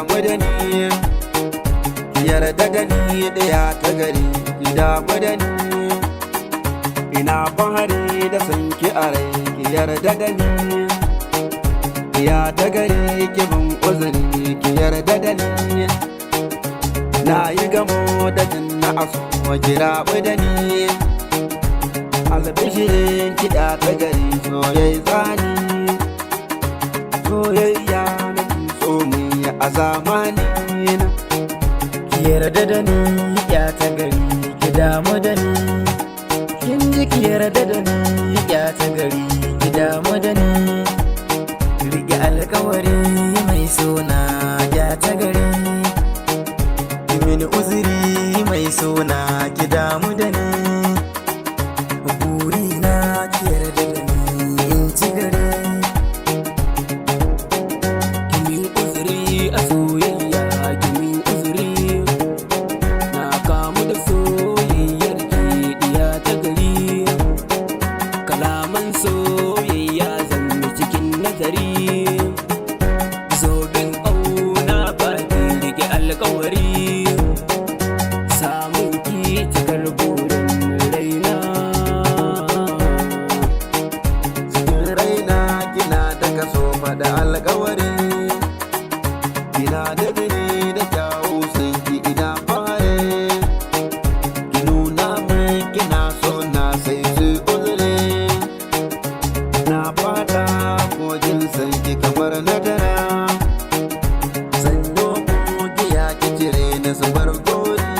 damu da ni, ki yarda da ni ɗaya ta gari, ki damu da ni. Ina fahari da san ki a rai, ki yarda da ni. Ya ta gari ki bin uzuri, ki yarda da ni. Na yi gamo da jinna a so ki rabu da ni. Albishirin kiɗa ta gari soyayya zani, soyayya na so mu yi a zamani na. Ki yarda da ni ya ta gari, ki damu da ni. Kin ji ki yarda da ni ya ta gari, ki damu da ni. Rike alkawari mai suna ya ta gari, ki mini uzuri mai suna ki damu da ni. Burina ki yarda da ni in ci gari, ki min uzuri a soyayya, ki min uzuri. Na kamu da soyayyar ki diya ta gari, kalaman soyayya zan yi cikin nazari. Zoben ƙauna baki rike alkawari, samun ki cikar burin raina. Cikin raina kina da kaso faɗa alkawari, kina da biri da kyawu sun ki ina fare. Ki nuna min kina so na sai su uzure, na fata kogin san ki kamar na dara. Sanyo kogiya ki cire ni su bar gori,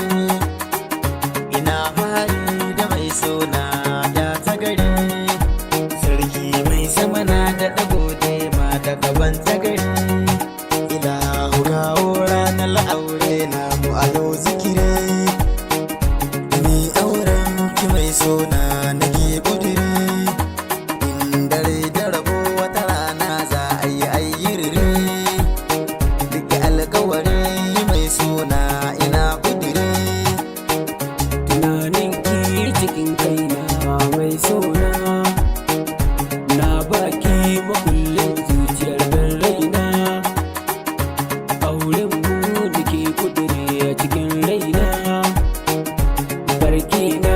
Ina fari da mai suna ya ta gari, sarki mai sama na da gode ma da gaban ta gari. Ilahu kawo ranar aure na mu a yau zikiri, ni auren ki mai suna nake kudiri. In dare da rabo wata rana za a yi ayyiriri, rike alkawari mai suna ina kudiri. Tunanin ki cikin kaina mai suna, na baki makullin zuciyar bin raina. Auren mu da ke kudure a cikin raina, barki na